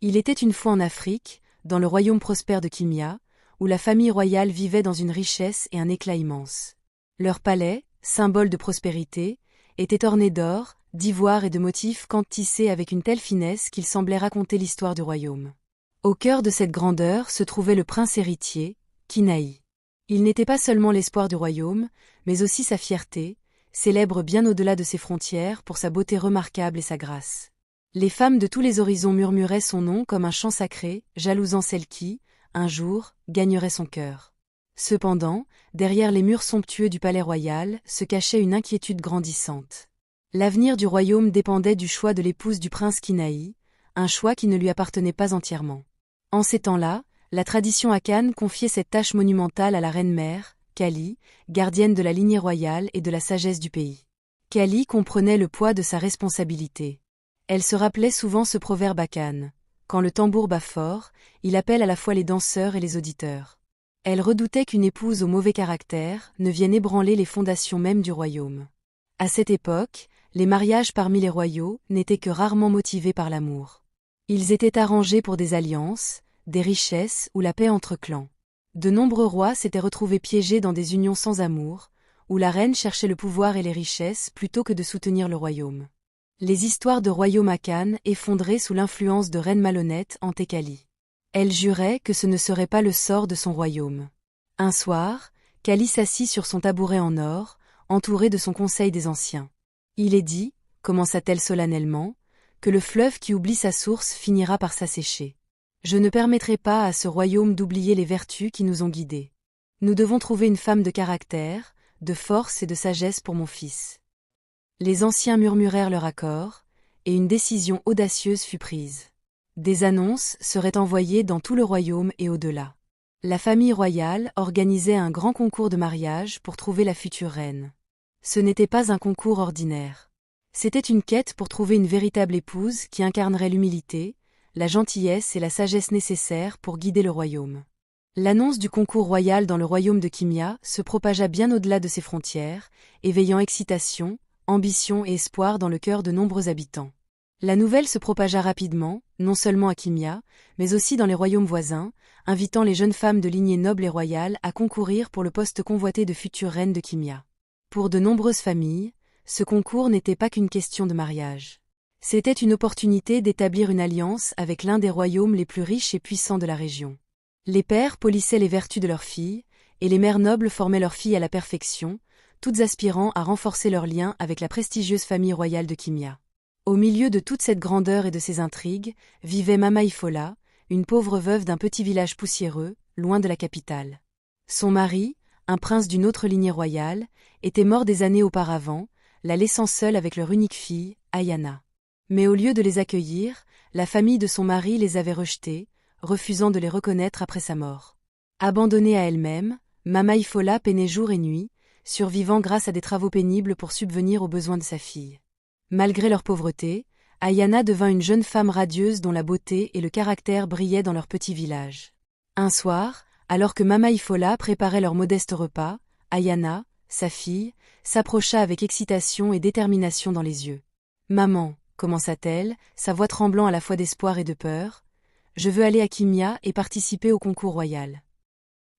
Il était une fois en Afrique, dans le royaume prospère de Kimia, où la famille royale vivait dans une richesse et un éclat immense. Leur palais, symbole de prospérité, était orné d'or, d'ivoire et de motifs tissés avec une telle finesse qu'il semblait raconter l'histoire du royaume. Au cœur de cette grandeur se trouvait le prince héritier, Kinaï. Il n'était pas seulement l'espoir du royaume, mais aussi sa fierté, célèbre bien au-delà de ses frontières pour sa beauté remarquable et sa grâce. Les femmes de tous les horizons murmuraient son nom comme un chant sacré, jalousant celle qui, un jour, gagnerait son cœur. Cependant, derrière les murs somptueux du palais royal, se cachait une inquiétude grandissante. L'avenir du royaume dépendait du choix de l'épouse du prince Kinaï, un choix qui ne lui appartenait pas entièrement. En ces temps-là, la tradition akane confiait cette tâche monumentale à la reine-mère, Kali, gardienne de la lignée royale et de la sagesse du pays. Kali comprenait le poids de sa responsabilité. Elle se rappelait souvent ce proverbe akane. Quand le tambour bat fort, il appelle à la fois les danseurs et les auditeurs. Elle redoutait qu'une épouse au mauvais caractère ne vienne ébranler les fondations mêmes du royaume. À cette époque, les mariages parmi les royaux n'étaient que rarement motivés par l'amour. Ils étaient arrangés pour des alliances, des richesses ou la paix entre clans. De nombreux rois s'étaient retrouvés piégés dans des unions sans amour, où la reine cherchait le pouvoir et les richesses plutôt que de soutenir le royaume. Les histoires de royaume akane effondrées sous l'influence de reines malhonnêtes hantaient Kali. Elle jurait que ce ne serait pas le sort de son royaume. Un soir, Kali s'assit sur son tabouret en or, entourée de son conseil des anciens. Il est dit, commença-t-elle solennellement, que le fleuve qui oublie sa source finira par s'assécher. Je ne permettrai pas à ce royaume d'oublier les vertus qui nous ont guidés. Nous devons trouver une femme de caractère, de force et de sagesse pour mon fils. Les anciens murmurèrent leur accord, et une décision audacieuse fut prise. Des annonces seraient envoyées dans tout le royaume et au-delà. La famille royale organisait un grand concours de mariage pour trouver la future reine. Ce n'était pas un concours ordinaire. C'était une quête pour trouver une véritable épouse qui incarnerait l'humilité, la gentillesse et la sagesse nécessaires pour guider le royaume. L'annonce du concours royal dans le royaume de Kimia se propagea bien au-delà de ses frontières, éveillant excitation, ambition et espoir dans le cœur de nombreux habitants. La nouvelle se propagea rapidement, non seulement à Kimia, mais aussi dans les royaumes voisins, invitant les jeunes femmes de lignée noble et royale à concourir pour le poste convoité de future reine de Kimia. Pour de nombreuses familles, ce concours n'était pas qu'une question de mariage. C'était une opportunité d'établir une alliance avec l'un des royaumes les plus riches et puissants de la région. Les pères polissaient les vertus de leurs filles, et les mères nobles formaient leurs filles à la perfection, toutes aspirant à renforcer leurs liens avec la prestigieuse famille royale de Kimia. Au milieu de toute cette grandeur et de ces intrigues, vivait Mama Ifola, une pauvre veuve d'un petit village poussiéreux, loin de la capitale. Son mari, un prince d'une autre lignée royale, était mort des années auparavant, la laissant seule avec leur unique fille, Ayana. Mais au lieu de les accueillir, la famille de son mari les avait rejetés, refusant de les reconnaître après sa mort. Abandonnée à elle-même, Mama Ifola peinait jour et nuit, survivant grâce à des travaux pénibles pour subvenir aux besoins de sa fille. Malgré leur pauvreté, Ayana devint une jeune femme radieuse dont la beauté et le caractère brillaient dans leur petit village. Un soir, alors que Mama Ifola préparait leur modeste repas, Ayana, sa fille, s'approcha avec excitation et détermination dans les yeux. « Maman » commença-t-elle, sa voix tremblant à la fois d'espoir et de peur, « je veux aller à Kimia et participer au concours royal. »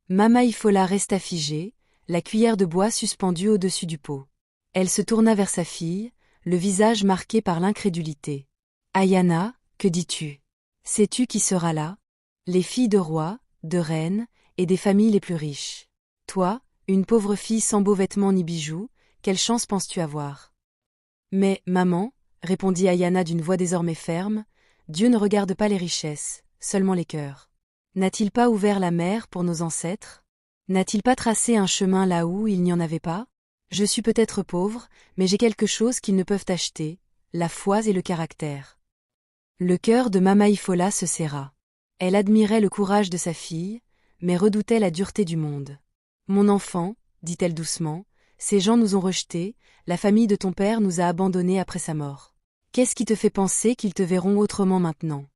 Mama Ifola resta figée, la cuillère de bois suspendue au-dessus du pot. Elle se tourna vers sa fille, le visage marqué par l'incrédulité. « Ayana, que dis-tu? Sais-tu qui sera là? Les filles de rois, de reines, et des familles les plus riches. Toi, une pauvre fille sans beaux vêtements ni bijoux, quelle chance penses-tu avoir? » « Mais, maman, » répondit Ayana d'une voix désormais ferme, « Dieu ne regarde pas les richesses, seulement les cœurs. N'a-t-il pas ouvert la mer pour nos ancêtres? N'a-t-il pas tracé un chemin là où il n'y en avait pas? Je suis peut-être pauvre, mais j'ai quelque chose qu'ils ne peuvent acheter, la foi et le caractère. » Le cœur de Mama Ifola se serra. Elle admirait le courage de sa fille, mais redoutait la dureté du monde. « Mon enfant, » dit-elle doucement, « ces gens nous ont rejetés, la famille de ton père nous a abandonnés après sa mort. Qu'est-ce qui te fait penser qu'ils te verront autrement maintenant?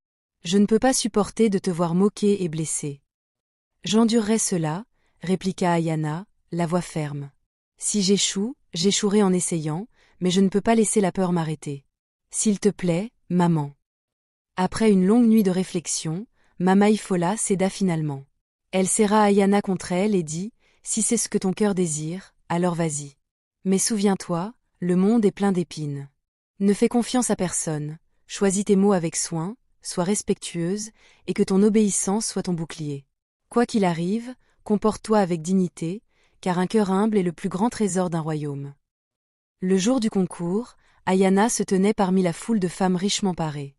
Je ne peux pas supporter de te voir moqué et blessé. »« J'endurerai cela, » répliqua Ayana, la voix ferme. « Si j'échoue, j'échouerai en essayant, mais je ne peux pas laisser la peur m'arrêter. S'il te plaît, maman. » Après une longue nuit de réflexion, Mama Ifola céda finalement. Elle serra Ayana contre elle et dit « Si c'est ce que ton cœur désire, alors vas-y. Mais souviens-toi, le monde est plein d'épines. Ne fais confiance à personne, choisis tes mots avec soin, sois respectueuse, et que ton obéissance soit ton bouclier. Quoi qu'il arrive, comporte-toi avec dignité, car un cœur humble est le plus grand trésor d'un royaume. » Le jour du concours, Ayana se tenait parmi la foule de femmes richement parées.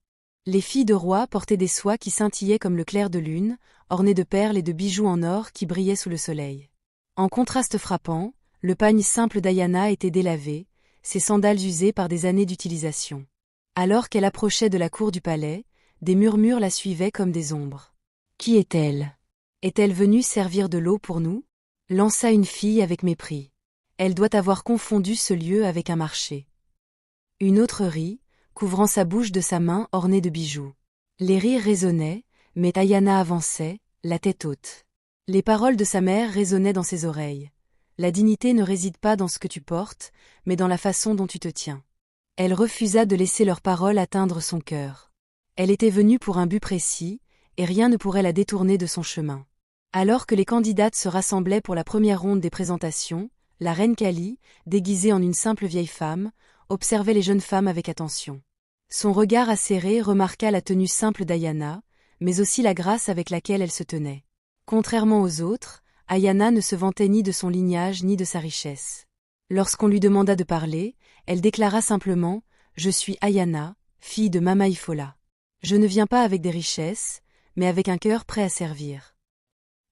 Les filles de roi portaient des soies qui scintillaient comme le clair de lune, ornées de perles et de bijoux en or qui brillaient sous le soleil. En contraste frappant, le pagne simple d'Ayana était délavé, ses sandales usées par des années d'utilisation. Alors qu'elle approchait de la cour du palais, des murmures la suivaient comme des ombres. « Qui est-elle ? Est-elle venue servir de l'eau pour nous ?» lança une fille avec mépris. « Elle doit avoir confondu ce lieu avec un marché. » Une autre rit, couvrant sa bouche de sa main ornée de bijoux. Les rires résonnaient, mais Ayana avançait, la tête haute. Les paroles de sa mère résonnaient dans ses oreilles. La dignité ne réside pas dans ce que tu portes, mais dans la façon dont tu te tiens. Elle refusa de laisser leurs paroles atteindre son cœur. Elle était venue pour un but précis, et rien ne pourrait la détourner de son chemin. Alors que les candidates se rassemblaient pour la première ronde des présentations, la reine Kali, déguisée en une simple vieille femme, observait les jeunes femmes avec attention. Son regard acéré remarqua la tenue simple d'Ayana, mais aussi la grâce avec laquelle elle se tenait. Contrairement aux autres, Ayana ne se vantait ni de son lignage ni de sa richesse. Lorsqu'on lui demanda de parler, elle déclara simplement « Je suis Ayana, fille de Mama Ifola. Je ne viens pas avec des richesses, mais avec un cœur prêt à servir. »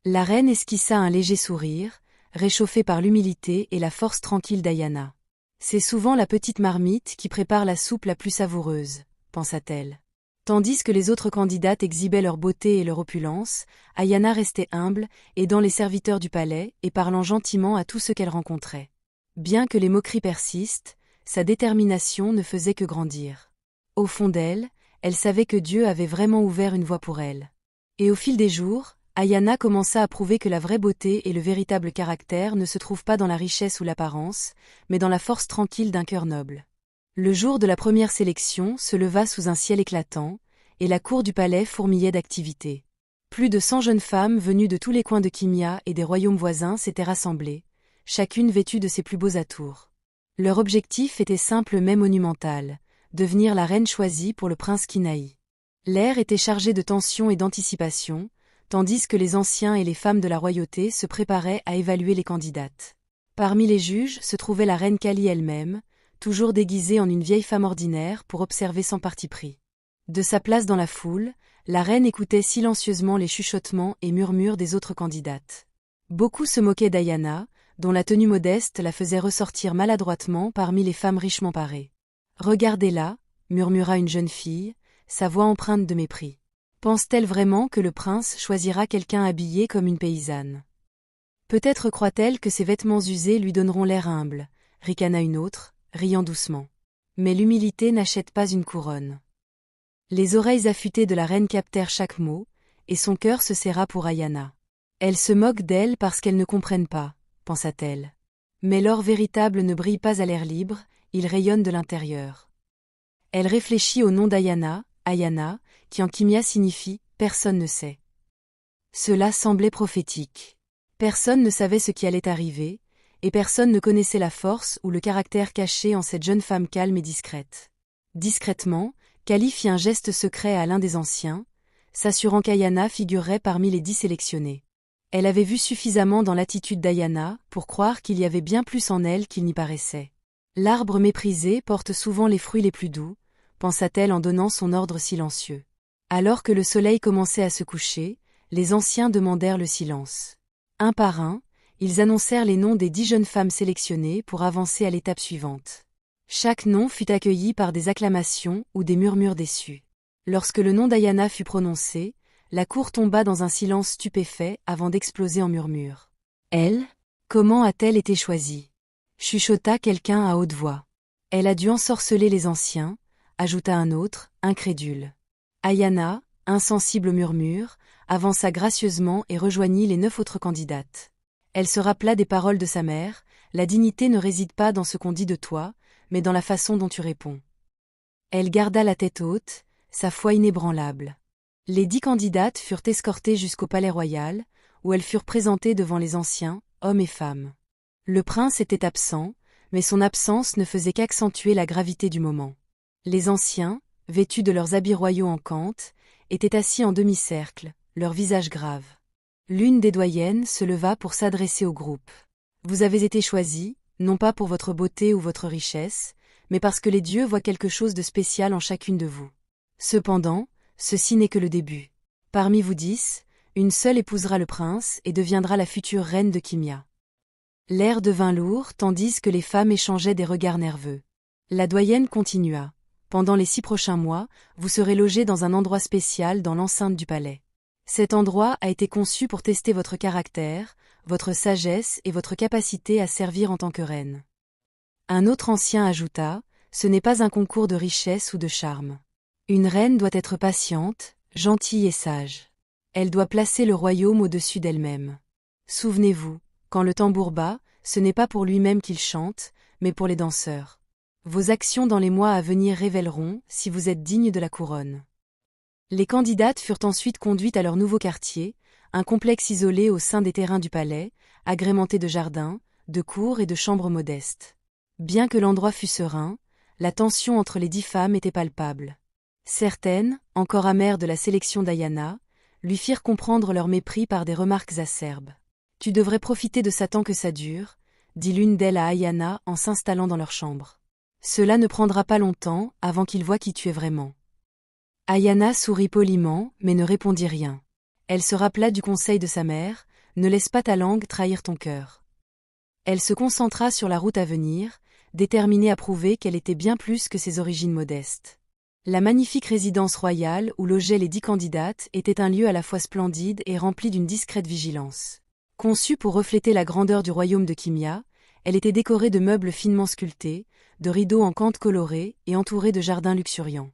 La reine esquissa un léger sourire, réchauffé par l'humilité et la force tranquille d'Ayana. C'est souvent la petite marmite qui prépare la soupe la plus savoureuse, pensa-t-elle. Tandis que les autres candidates exhibaient leur beauté et leur opulence, Ayana restait humble, aidant les serviteurs du palais et parlant gentiment à tous ceux qu'elle rencontrait. Bien que les moqueries persistent, sa détermination ne faisait que grandir. Au fond d'elle, elle savait que Dieu avait vraiment ouvert une voie pour elle. Et au fil des jours, Ayana commença à prouver que la vraie beauté et le véritable caractère ne se trouvent pas dans la richesse ou l'apparence, mais dans la force tranquille d'un cœur noble. Le jour de la première sélection se leva sous un ciel éclatant, et la cour du palais fourmillait d'activités. Plus de 100 jeunes femmes venues de tous les coins de Kimia et des royaumes voisins s'étaient rassemblées, chacune vêtue de ses plus beaux atours. Leur objectif était simple mais monumental, devenir la reine choisie pour le prince Kinaï. L'air était chargé de tension et d'anticipation, tandis que les anciens et les femmes de la royauté se préparaient à évaluer les candidates. Parmi les juges se trouvait la reine Kali elle-même, toujours déguisée en une vieille femme ordinaire pour observer sans parti pris. De sa place dans la foule, la reine écoutait silencieusement les chuchotements et murmures des autres candidates. Beaucoup se moquaient d'Ayana, dont la tenue modeste la faisait ressortir maladroitement parmi les femmes richement parées. « Regardez-la » murmura une jeune fille, sa voix empreinte de mépris. Pense-t-elle vraiment que le prince choisira quelqu'un habillé comme une paysanne? Peut-être croit-elle que ses vêtements usés lui donneront l'air humble, ricana une autre, riant doucement. Mais l'humilité n'achète pas une couronne. Les oreilles affûtées de la reine captèrent chaque mot, et son cœur se serra pour Ayana. Elle se moque d'elle parce qu'elles ne comprennent pas, pensa-t-elle. Mais l'or véritable ne brille pas à l'air libre, il rayonne de l'intérieur. Elle réfléchit au nom d'Ayana, Ayana, qui en kimia signifie « personne ne sait ». Cela semblait prophétique. Personne ne savait ce qui allait arriver, et personne ne connaissait la force ou le caractère caché en cette jeune femme calme et discrète. Discrètement, Kali fit un geste secret à l'un des anciens, s'assurant qu'Ayana figurerait parmi les 10 sélectionnés. Elle avait vu suffisamment dans l'attitude d'Ayana pour croire qu'il y avait bien plus en elle qu'il n'y paraissait. L'arbre méprisé porte souvent les fruits les plus doux, pensa-t-elle en donnant son ordre silencieux. Alors que le soleil commençait à se coucher, les anciens demandèrent le silence. Un par un, ils annoncèrent les noms des 10 jeunes femmes sélectionnées pour avancer à l'étape suivante. Chaque nom fut accueilli par des acclamations ou des murmures déçus. Lorsque le nom d'Ayana fut prononcé, la cour tomba dans un silence stupéfait avant d'exploser en murmures. « Elle ? Comment a-t-elle été choisie ?» chuchota quelqu'un à haute voix. « Elle a dû ensorceler les anciens », ajouta un autre, incrédule. Ayana, insensible au murmure, avança gracieusement et rejoignit les 9 autres candidates. Elle se rappela des paroles de sa mère, « La dignité ne réside pas dans ce qu'on dit de toi, mais dans la façon dont tu réponds. » Elle garda la tête haute, sa foi inébranlable. Les 10 candidates furent escortées jusqu'au palais royal, où elles furent présentées devant les anciens, hommes et femmes. Le prince était absent, mais son absence ne faisait qu'accentuer la gravité du moment. Les anciens, vêtus de leurs habits royaux en cante, étaient assis en demi-cercle, leurs visages graves. L'une des doyennes se leva pour s'adresser au groupe. « Vous avez été choisis, non pas pour votre beauté ou votre richesse, mais parce que les dieux voient quelque chose de spécial en chacune de vous. Cependant, ceci n'est que le début. Parmi vous 10, une seule épousera le prince et deviendra la future reine de Kimia. » L'air devint lourd tandis que les femmes échangeaient des regards nerveux. La doyenne continua. « Pendant les 6 prochains mois, vous serez logés dans un endroit spécial dans l'enceinte du palais. Cet endroit a été conçu pour tester votre caractère, votre sagesse et votre capacité à servir en tant que reine. » Un autre ancien ajouta, « Ce n'est pas un concours de richesse ou de charme. Une reine doit être patiente, gentille et sage. Elle doit placer le royaume au-dessus d'elle-même. Souvenez-vous, quand le tambour bat, ce n'est pas pour lui-même qu'il chante, mais pour les danseurs. Vos actions dans les mois à venir révéleront si vous êtes digne de la couronne. » Les candidates furent ensuite conduites à leur nouveau quartier, un complexe isolé au sein des terrains du palais, agrémenté de jardins, de cours et de chambres modestes. Bien que l'endroit fût serein, la tension entre les 10 femmes était palpable. Certaines, encore amères de la sélection d'Ayana, lui firent comprendre leur mépris par des remarques acerbes. « Tu devrais profiter de ça tant que ça dure, » dit l'une d'elles à Ayana en s'installant dans leur chambre. « Cela ne prendra pas longtemps avant qu'il voie qui tu es vraiment. » Ayana sourit poliment, mais ne répondit rien. Elle se rappela du conseil de sa mère, « Ne laisse pas ta langue trahir ton cœur. » Elle se concentra sur la route à venir, déterminée à prouver qu'elle était bien plus que ses origines modestes. La magnifique résidence royale où logeaient les 10 candidates était un lieu à la fois splendide et rempli d'une discrète vigilance. Conçue pour refléter la grandeur du royaume de Kimia, elle était décorée de meubles finement sculptés, de rideaux en cantes colorées et entourée de jardins luxuriants.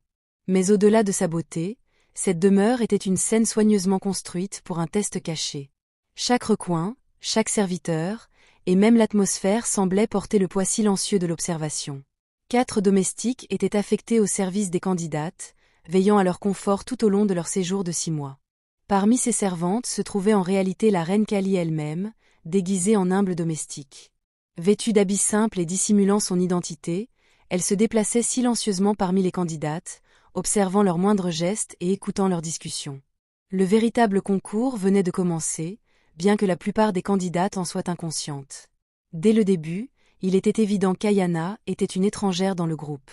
Mais au-delà de sa beauté, cette demeure était une scène soigneusement construite pour un test caché. Chaque recoin, chaque serviteur, et même l'atmosphère semblait porter le poids silencieux de l'observation. 4 domestiques étaient affectés au service des candidates, veillant à leur confort tout au long de leur séjour de 6 mois. Parmi ces servantes se trouvait en réalité la reine Kali elle-même, déguisée en humble domestique. Vêtue d'habits simples et dissimulant son identité, elle se déplaçait silencieusement parmi les candidates, observant leurs moindres gestes et écoutant leurs discussions. Le véritable concours venait de commencer, bien que la plupart des candidates en soient inconscientes. Dès le début, il était évident qu'Ayana était une étrangère dans le groupe.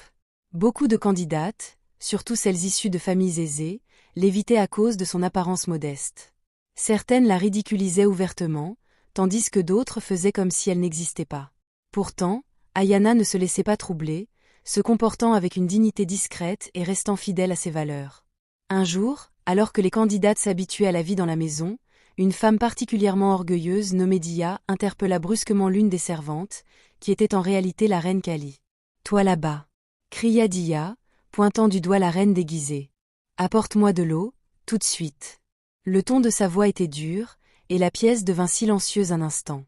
Beaucoup de candidates, surtout celles issues de familles aisées, l'évitaient à cause de son apparence modeste. Certaines la ridiculisaient ouvertement, tandis que d'autres faisaient comme si elle n'existait pas. Pourtant, Ayana ne se laissait pas troubler, se comportant avec une dignité discrète et restant fidèle à ses valeurs. Un jour, alors que les candidates s'habituaient à la vie dans la maison, une femme particulièrement orgueilleuse nommée Dia interpella brusquement l'une des servantes, qui était en réalité la reine Kali. « Toi là-bas !» cria Dia, pointant du doigt la reine déguisée. « Apporte-moi de l'eau, tout de suite. » Le ton de sa voix était dur, et la pièce devint silencieuse un instant.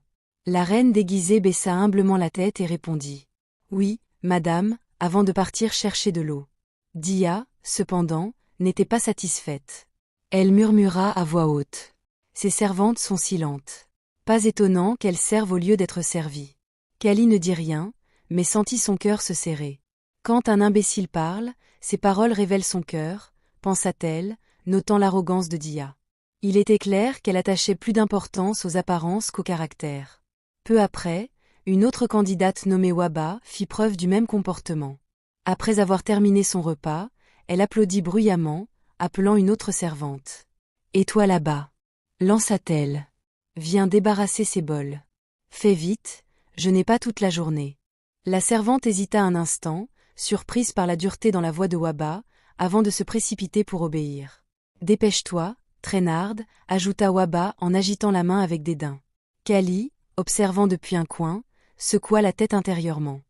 La reine déguisée baissa humblement la tête et répondit. « Oui, madame, avant de partir chercher de l'eau. » Dia, cependant, n'était pas satisfaite. Elle murmura à voix haute. « Ces servantes sont silentes. Pas étonnant qu'elles servent au lieu d'être servies. » Kali ne dit rien, mais sentit son cœur se serrer. Quand un imbécile parle, ses paroles révèlent son cœur, pensa-t-elle, notant l'arrogance de Dia. Il était clair qu'elle attachait plus d'importance aux apparences qu'au caractère. Peu après, une autre candidate nommée Waba fit preuve du même comportement. Après avoir terminé son repas, elle applaudit bruyamment, appelant une autre servante. « Et toi là-bas » lança-t-elle. « Viens débarrasser ces bols. Fais vite, je n'ai pas toute la journée. » La servante hésita un instant, surprise par la dureté dans la voix de Waba, avant de se précipiter pour obéir. « Dépêche-toi, traînarde, » ajouta Waba en agitant la main avec dédain. Kali, observant depuis un coin, secoua la tête intérieurement.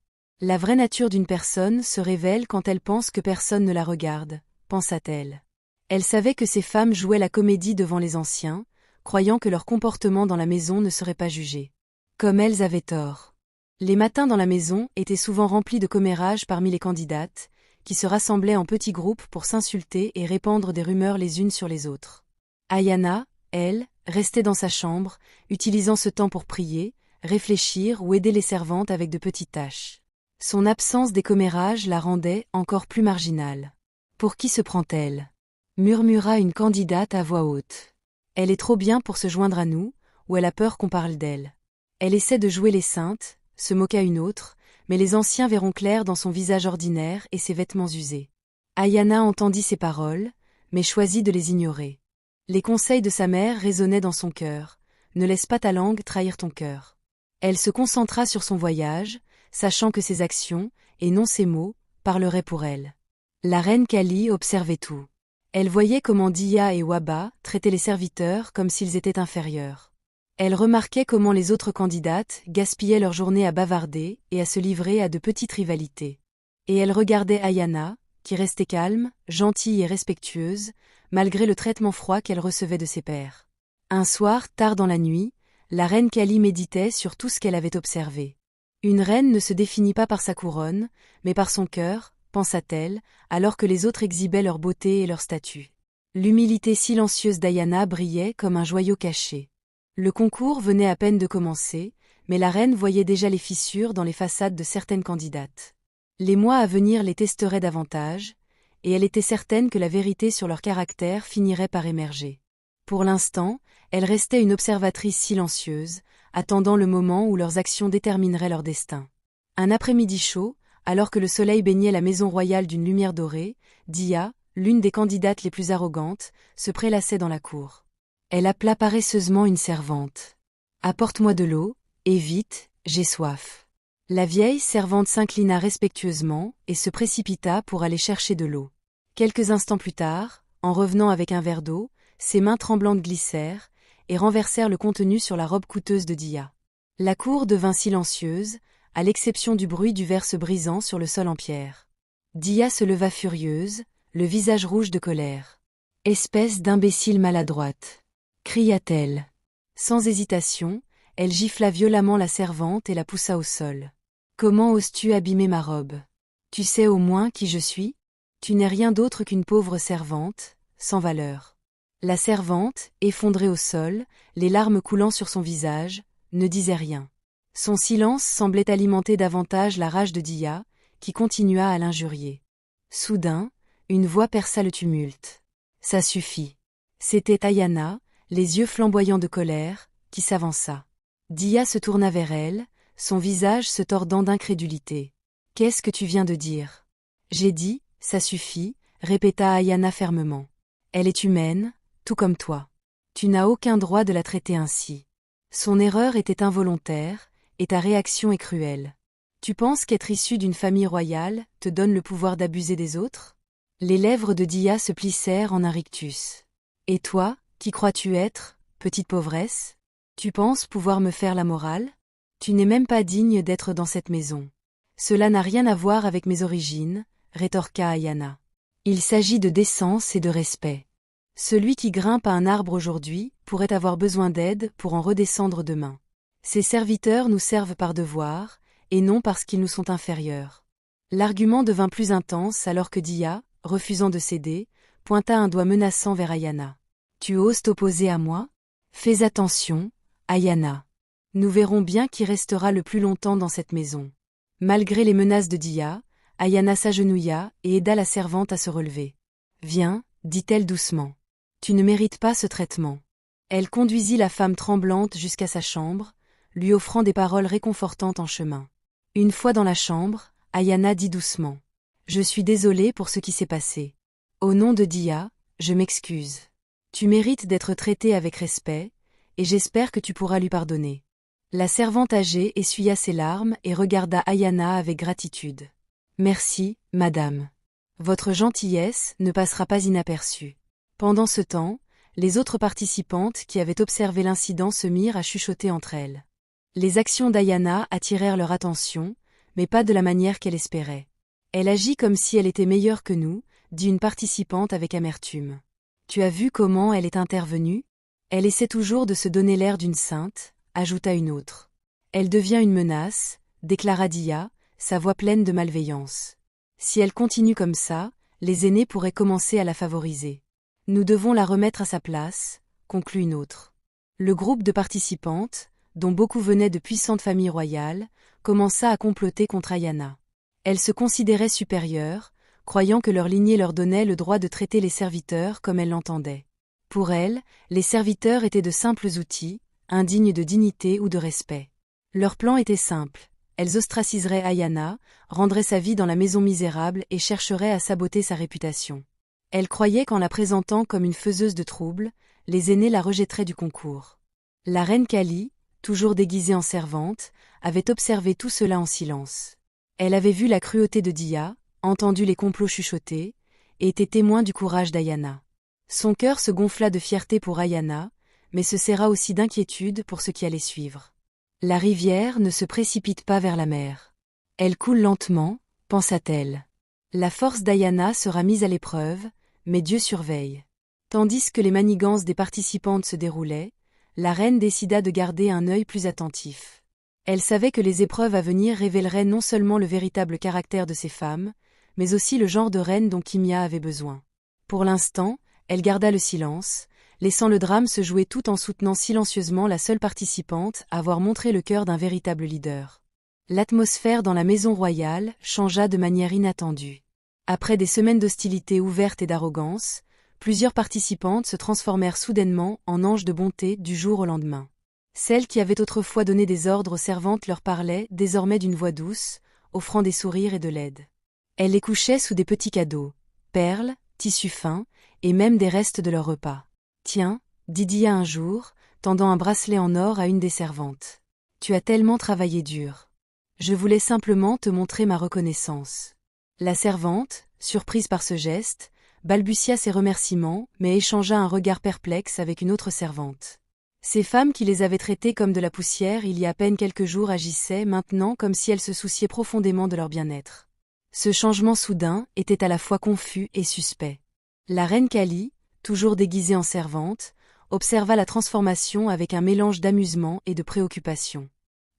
La vraie nature d'une personne se révèle quand elle pense que personne ne la regarde, pensa-t-elle. Elle savait que ces femmes jouaient la comédie devant les anciens, croyant que leur comportement dans la maison ne serait pas jugé. Comme elles avaient tort. Les matins dans la maison étaient souvent remplis de commérages parmi les candidates, qui se rassemblaient en petits groupes pour s'insulter et répandre des rumeurs les unes sur les autres. Ayana, elle, restait dans sa chambre, utilisant ce temps pour prier, réfléchir ou aider les servantes avec de petites tâches. Son absence des commérages la rendait encore plus marginale. « Pour qui se prend-elle » murmura une candidate à voix haute. « Elle est trop bien pour se joindre à nous, ou elle a peur qu'on parle d'elle. Elle essaie de jouer les saintes », se moqua une autre, mais les anciens verront clair dans son visage ordinaire et ses vêtements usés. Ayana entendit ces paroles, mais choisit de les ignorer. Les conseils de sa mère résonnaient dans son cœur. « Ne laisse pas ta langue trahir ton cœur. » Elle se concentra sur son voyage, sachant que ses actions, et non ses mots, parleraient pour elle. La reine Kali observait tout. Elle voyait comment Dia et Waba traitaient les serviteurs comme s'ils étaient inférieurs. Elle remarquait comment les autres candidates gaspillaient leur journée à bavarder et à se livrer à de petites rivalités. Et elle regardait Ayana, qui restait calme, gentille et respectueuse, malgré le traitement froid qu'elle recevait de ses pairs. Un soir, tard dans la nuit, la reine Kali méditait sur tout ce qu'elle avait observé. Une reine ne se définit pas par sa couronne, mais par son cœur, pensa-t-elle, alors que les autres exhibaient leur beauté et leur statut. L'humilité silencieuse d'Ayana brillait comme un joyau caché. Le concours venait à peine de commencer, mais la reine voyait déjà les fissures dans les façades de certaines candidates. Les mois à venir les testeraient davantage, et elle était certaine que la vérité sur leur caractère finirait par émerger. Pour l'instant, elle restait une observatrice silencieuse, attendant le moment où leurs actions détermineraient leur destin. Un après-midi chaud, alors que le soleil baignait la maison royale d'une lumière dorée, Dia, l'une des candidates les plus arrogantes, se prélassait dans la cour. Elle appela paresseusement une servante. « Apporte-moi de l'eau, et vite, j'ai soif. » La vieille servante s'inclina respectueusement et se précipita pour aller chercher de l'eau. Quelques instants plus tard, en revenant avec un verre d'eau, ses mains tremblantes glissèrent et renversèrent le contenu sur la robe coûteuse de Dia. La cour devint silencieuse, à l'exception du bruit du verre se brisant sur le sol en pierre. Dia se leva furieuse, le visage rouge de colère. « Espèce d'imbécile maladroite !» cria-t-elle. Sans hésitation, elle gifla violemment la servante et la poussa au sol. « Comment oses-tu abîmer ma robe? Tu sais au moins qui je suis? Tu n'es rien d'autre qu'une pauvre servante, sans valeur. » La servante, effondrée au sol, les larmes coulant sur son visage, ne disait rien. Son silence semblait alimenter davantage la rage de Dia, qui continua à l'injurier. Soudain, une voix perça le tumulte. « Ça suffit. » C'était Ayana, les yeux flamboyants de colère, qui s'avança. Dia se tourna vers elle, son visage se tordant d'incrédulité. « Qu'est-ce que tu viens de dire? » « J'ai dit, ça suffit, » répéta Ayana fermement. « Elle est humaine, tout comme toi. Tu n'as aucun droit de la traiter ainsi. Son erreur était involontaire, et ta réaction est cruelle. Tu penses qu'être issue d'une famille royale te donne le pouvoir d'abuser des autres? » Les lèvres de Dia se plissèrent en un rictus. « Et toi, qui crois-tu être, petite pauvresse? Tu penses pouvoir me faire la morale? Tu n'es même pas digne d'être dans cette maison. »« Cela n'a rien à voir avec mes origines, » rétorqua Ayana. « Il s'agit de décence et de respect. Celui qui grimpe à un arbre aujourd'hui pourrait avoir besoin d'aide pour en redescendre demain. Ces serviteurs nous servent par devoir, et non parce qu'ils nous sont inférieurs. » L'argument devint plus intense alors que Dia, refusant de céder, pointa un doigt menaçant vers Ayana. « Tu oses t'opposer à moi? Fais attention, Ayana. Nous verrons bien qui restera le plus longtemps dans cette maison. » Malgré les menaces de Dia, Ayana s'agenouilla et aida la servante à se relever. « Viens, » dit-elle doucement. « Tu ne mérites pas ce traitement. » Elle conduisit la femme tremblante jusqu'à sa chambre, lui offrant des paroles réconfortantes en chemin. Une fois dans la chambre, Ayana dit doucement. « Je suis désolée pour ce qui s'est passé. Au nom de Dia, je m'excuse. Tu mérites d'être traitée avec respect, et j'espère que tu pourras lui pardonner. » La servante âgée essuya ses larmes et regarda Ayana avec gratitude. « Merci, madame. Votre gentillesse ne passera pas inaperçue. » Pendant ce temps, les autres participantes qui avaient observé l'incident se mirent à chuchoter entre elles. Les actions d'Ayana attirèrent leur attention, mais pas de la manière qu'elle espérait. « Elle agit comme si elle était meilleure que nous, » dit une participante avec amertume. « Tu as vu comment elle est intervenue? Elle essaie toujours de se donner l'air d'une sainte, » ajouta une autre. « Elle devient une menace, » déclara Dia, sa voix pleine de malveillance. « Si elle continue comme ça, les aînés pourraient commencer à la favoriser. Nous devons la remettre à sa place, conclut une autre. Le groupe de participantes, dont beaucoup venaient de puissantes familles royales, commença à comploter contre Ayana. Elles se considéraient supérieures, croyant que leur lignée leur donnait le droit de traiter les serviteurs comme elles l'entendaient. Pour elles, les serviteurs étaient de simples outils, indignes de dignité ou de respect. Leur plan était simple. Elles ostraciseraient Ayana, rendraient sa vie dans la maison misérable et chercheraient à saboter sa réputation. Elles croyaient qu'en la présentant comme une faiseuse de troubles, les aînés la rejetteraient du concours. La reine Kali, toujours déguisée en servante, avait observé tout cela en silence. Elle avait vu la cruauté de Dia, entendu les complots chuchotés, et était témoin du courage d'Ayana. Son cœur se gonfla de fierté pour Ayana, mais se serra aussi d'inquiétude pour ce qui allait suivre. La rivière ne se précipite pas vers la mer. Elle coule lentement, pensa-t-elle. La force d'Ayana sera mise à l'épreuve, mais Dieu surveille. Tandis que les manigances des participantes se déroulaient, la reine décida de garder un œil plus attentif. Elle savait que les épreuves à venir révéleraient non seulement le véritable caractère de ces femmes, mais aussi le genre de reine dont Kimia avait besoin. Pour l'instant, elle garda le silence, laissant le drame se jouer tout en soutenant silencieusement la seule participante à avoir montré le cœur d'un véritable leader. L'atmosphère dans la maison royale changea de manière inattendue. Après des semaines d'hostilité ouverte et d'arrogance, plusieurs participantes se transformèrent soudainement en anges de bonté du jour au lendemain. Celles qui avaient autrefois donné des ordres aux servantes leur parlaient désormais d'une voix douce, offrant des sourires et de l'aide. Elles les couchaient sous des petits cadeaux, perles, tissus fins, et même des restes de leur repas. « Tiens, dit Dia un jour, tendant un bracelet en or à une des servantes. Tu as tellement travaillé dur. Je voulais simplement te montrer ma reconnaissance. » La servante, surprise par ce geste, balbutia ses remerciements, mais échangea un regard perplexe avec une autre servante. Ces femmes qui les avaient traitées comme de la poussière il y a à peine quelques jours agissaient maintenant comme si elles se souciaient profondément de leur bien-être. Ce changement soudain était à la fois confus et suspect. La reine Kali, toujours déguisée en servante, observa la transformation avec un mélange d'amusement et de préoccupation.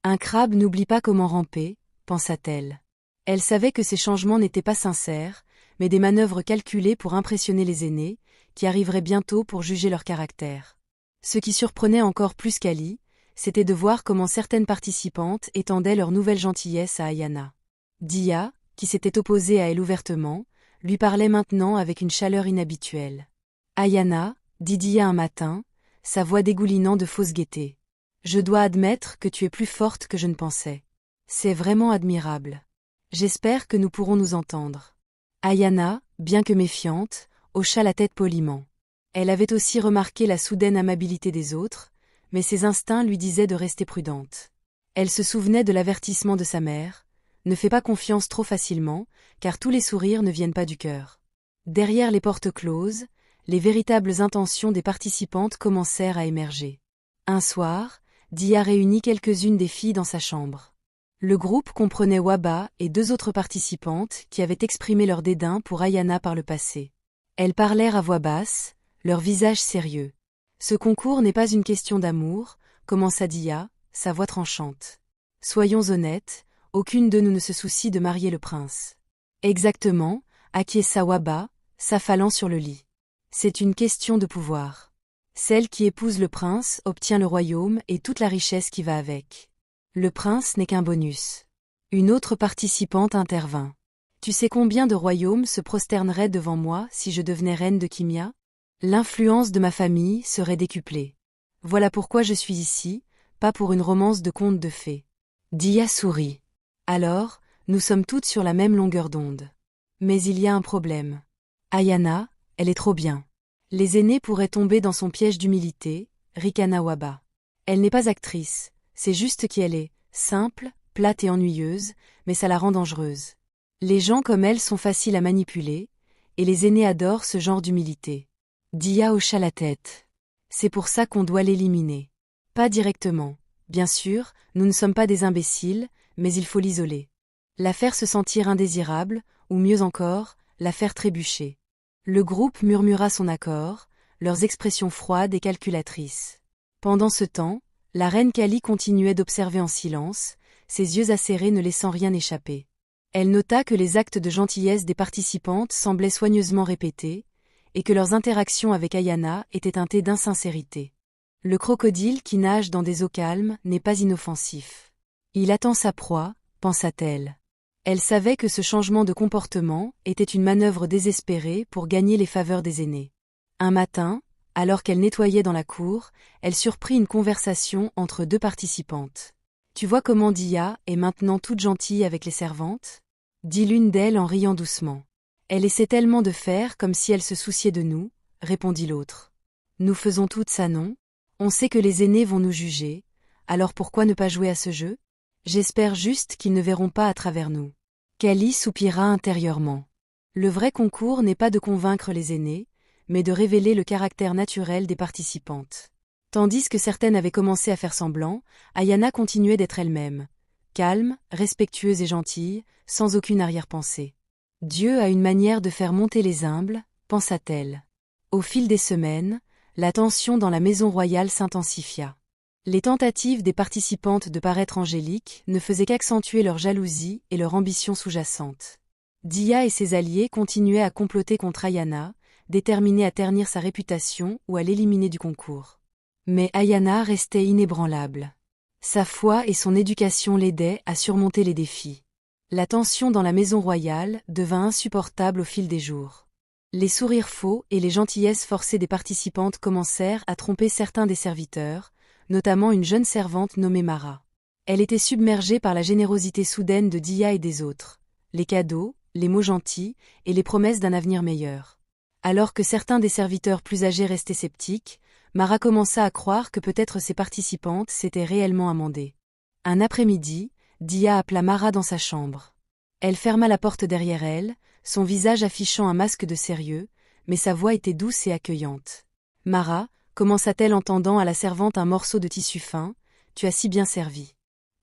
Un crabe n'oublie pas comment ramper, pensa-t-elle. Elle savait que ces changements n'étaient pas sincères, mais des manœuvres calculées pour impressionner les aînés, qui arriveraient bientôt pour juger leur caractère. Ce qui surprenait encore plus Kali, c'était de voir comment certaines participantes étendaient leur nouvelle gentillesse à Ayana. Dia, qui s'était opposée à elle ouvertement, lui parlait maintenant avec une chaleur inhabituelle. « Ayana, dit Dia un matin, sa voix dégoulinant de fausse gaieté. Je dois admettre que tu es plus forte que je ne pensais. C'est vraiment admirable. J'espère que nous pourrons nous entendre. » Ayana, bien que méfiante, hocha la tête poliment. Elle avait aussi remarqué la soudaine amabilité des autres, mais ses instincts lui disaient de rester prudente. Elle se souvenait de l'avertissement de sa mère, ne fais pas confiance trop facilement, car tous les sourires ne viennent pas du cœur. Derrière les portes closes, les véritables intentions des participantes commencèrent à émerger. Un soir, Dia réunit quelques-unes des filles dans sa chambre. Le groupe comprenait Waba et deux autres participantes qui avaient exprimé leur dédain pour Ayana par le passé. Elles parlèrent à voix basse, leur visage sérieux. « Ce concours n'est pas une question d'amour, » commença Dia, sa voix tranchante. « Soyons honnêtes, aucune de nous ne se soucie de marier le prince. » « Exactement, » acquiesça Waba, s'affalant sur le lit. « C'est une question de pouvoir. Celle qui épouse le prince obtient le royaume et toute la richesse qui va avec. Le prince n'est qu'un bonus. » Une autre participante intervint. « Tu sais combien de royaumes se prosterneraient devant moi si je devenais reine de Kimia ? L'influence de ma famille serait décuplée. Voilà pourquoi je suis ici, pas pour une romance de conte de fées. » Dia sourit. « Alors, nous sommes toutes sur la même longueur d'onde. Mais il y a un problème. Ayana, elle est trop bien. Les aînés pourraient tomber dans son piège d'humilité, ricana Waba. Elle n'est pas actrice, c'est juste qu'elle est, simple, plate et ennuyeuse, mais ça la rend dangereuse. Les gens comme elle sont faciles à manipuler, et les aînés adorent ce genre d'humilité. » Dia hocha la tête. « C'est pour ça qu'on doit l'éliminer. Pas directement. Bien sûr, nous ne sommes pas des imbéciles, mais il faut l'isoler. La faire se sentir indésirable, ou mieux encore, la faire trébucher. » Le groupe murmura son accord, leurs expressions froides et calculatrices. Pendant ce temps, la reine Kali continuait d'observer en silence, ses yeux acérés ne laissant rien échapper. Elle nota que les actes de gentillesse des participantes semblaient soigneusement répétés, et que leurs interactions avec Ayana étaient teintées d'insincérité. Le crocodile qui nage dans des eaux calmes n'est pas inoffensif. Il attend sa proie, pensa-t-elle. Elle savait que ce changement de comportement était une manœuvre désespérée pour gagner les faveurs des aînés. Un matin, alors qu'elle nettoyait dans la cour, elle surprit une conversation entre deux participantes. « Tu vois comment Dia est maintenant toute gentille avec les servantes ?» dit l'une d'elles en riant doucement. « Elle essaie tellement de faire comme si elle se souciait de nous, » répondit l'autre. « Nous faisons toutes ça, non ? On sait que les aînés vont nous juger, alors pourquoi ne pas jouer à ce jeu ? J'espère juste qu'ils ne verront pas à travers nous. » Kali soupira intérieurement. Le vrai concours n'est pas de convaincre les aînés, mais de révéler le caractère naturel des participantes. Tandis que certaines avaient commencé à faire semblant, Ayana continuait d'être elle-même, calme, respectueuse et gentille, sans aucune arrière-pensée. Dieu a une manière de faire monter les humbles, pensa-t-elle. Au fil des semaines, la tension dans la maison royale s'intensifia. Les tentatives des participantes de paraître angéliques ne faisaient qu'accentuer leur jalousie et leur ambition sous-jacente. Dia et ses alliés continuaient à comploter contre Ayana, déterminés à ternir sa réputation ou à l'éliminer du concours. Mais Ayana restait inébranlable. Sa foi et son éducation l'aidaient à surmonter les défis. La tension dans la maison royale devint insupportable au fil des jours. Les sourires faux et les gentillesses forcées des participantes commencèrent à tromper certains des serviteurs, notamment une jeune servante nommée Mara. Elle était submergée par la générosité soudaine de Dia et des autres, les cadeaux, les mots gentils et les promesses d'un avenir meilleur. Alors que certains des serviteurs plus âgés restaient sceptiques, Mara commença à croire que peut-être ses participantes s'étaient réellement amendées. Un après-midi, Dia appela Mara dans sa chambre. Elle ferma la porte derrière elle, son visage affichant un masque de sérieux, mais sa voix était douce et accueillante. « Mara » commença-t-elle en tendant à la servante un morceau de tissu fin, « tu as si bien servi.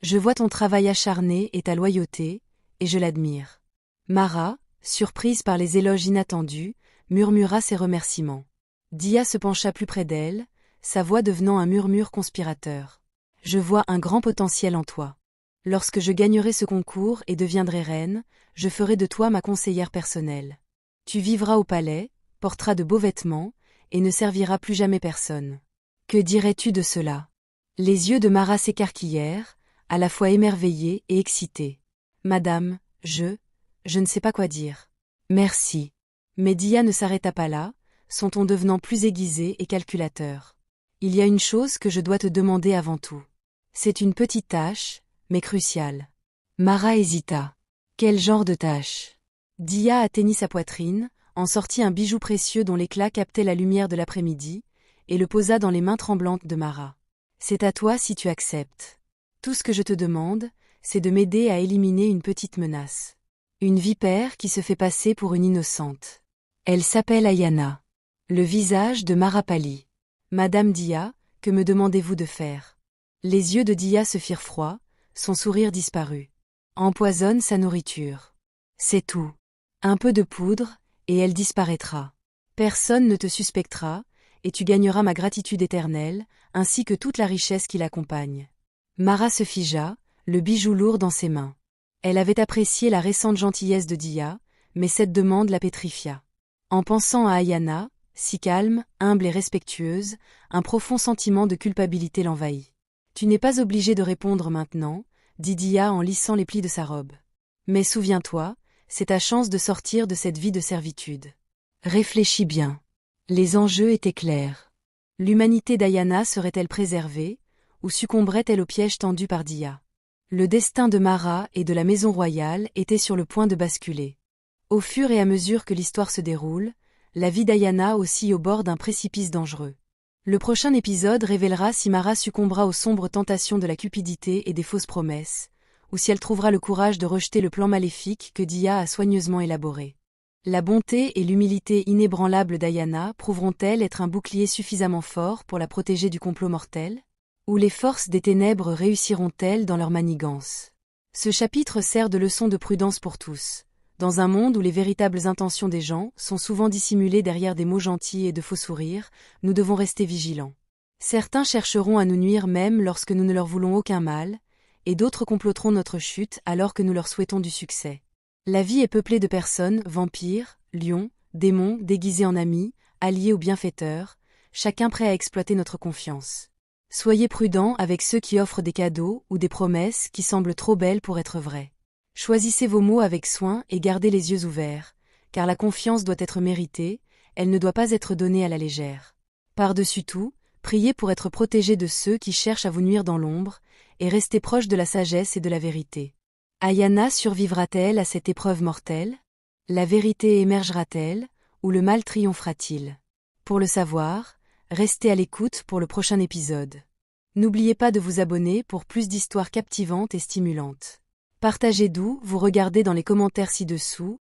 Je vois ton travail acharné et ta loyauté, et je l'admire. » Mara, surprise par les éloges inattendus, murmura ses remerciements. Dia se pencha plus près d'elle, sa voix devenant un murmure conspirateur. « Je vois un grand potentiel en toi. Lorsque je gagnerai ce concours et deviendrai reine, je ferai de toi ma conseillère personnelle. Tu vivras au palais, porteras de beaux vêtements, et ne servira plus jamais personne. Que dirais-tu de cela ?» Les yeux de Mara s'écarquillèrent, à la fois émerveillés et excités. « Madame, je ne sais pas quoi dire. Merci. » Mais Dia ne s'arrêta pas là, son ton devenant plus aiguisé et calculateur. « Il y a une chose que je dois te demander avant tout. C'est une petite tâche, mais cruciale. » Mara hésita. Quel genre de tâche ? Dia atteignit sa poitrine, en sortit un bijou précieux dont l'éclat captait la lumière de l'après-midi, et le posa dans les mains tremblantes de Mara. « C'est à toi si tu acceptes. Tout ce que je te demande, c'est de m'aider à éliminer une petite menace. Une vipère qui se fait passer pour une innocente. Elle s'appelle Ayana. » Le visage de Mara pâlit. « Madame Dia, que me demandez-vous de faire ?» Les yeux de Dia se firent froids, son sourire disparut. « Empoisonne sa nourriture. C'est tout. Un peu de poudre, et elle disparaîtra. Personne ne te suspectera, et tu gagneras ma gratitude éternelle, ainsi que toute la richesse qui l'accompagne. » Mara se figea, le bijou lourd dans ses mains. Elle avait apprécié la récente gentillesse de Dia, mais cette demande la pétrifia. En pensant à Ayana, si calme, humble et respectueuse, un profond sentiment de culpabilité l'envahit. « Tu n'es pas obligé de répondre maintenant, » dit Dia en lissant les plis de sa robe. « Mais souviens-toi, c'est ta chance de sortir de cette vie de servitude. Réfléchis bien. » Les enjeux étaient clairs. L'humanité d'Ayana serait-elle préservée, ou succomberait-elle au piège tendu par Dia ? Le destin de Mara et de la maison royale était sur le point de basculer. Au fur et à mesure que l'histoire se déroule, la vie d'Ayana oscille au bord d'un précipice dangereux. Le prochain épisode révélera si Mara succombera aux sombres tentations de la cupidité et des fausses promesses, ou si elle trouvera le courage de rejeter le plan maléfique que Dia a soigneusement élaboré. La bonté et l'humilité inébranlables d'Ayana prouveront-elles être un bouclier suffisamment fort pour la protéger du complot mortel ? Ou les forces des ténèbres réussiront-elles dans leur manigance ? Ce chapitre sert de leçon de prudence pour tous. Dans un monde où les véritables intentions des gens sont souvent dissimulées derrière des mots gentils et de faux sourires, nous devons rester vigilants. Certains chercheront à nous nuire même lorsque nous ne leur voulons aucun mal, et d'autres comploteront notre chute alors que nous leur souhaitons du succès. La vie est peuplée de personnes, vampires, lions, démons, déguisés en amis, alliés ou bienfaiteurs, chacun prêt à exploiter notre confiance. Soyez prudents avec ceux qui offrent des cadeaux ou des promesses qui semblent trop belles pour être vraies. Choisissez vos mots avec soin et gardez les yeux ouverts, car la confiance doit être méritée, elle ne doit pas être donnée à la légère. Par-dessus tout, priez pour être protégé de ceux qui cherchent à vous nuire dans l'ombre, et restez proche de la sagesse et de la vérité. Ayana survivra-t-elle à cette épreuve mortelle? La vérité émergera-t-elle, ou le mal triomphera-t-il? Pour le savoir, restez à l'écoute pour le prochain épisode. N'oubliez pas de vous abonner pour plus d'histoires captivantes et stimulantes. Partagez d'où vous regardez dans les commentaires ci-dessous,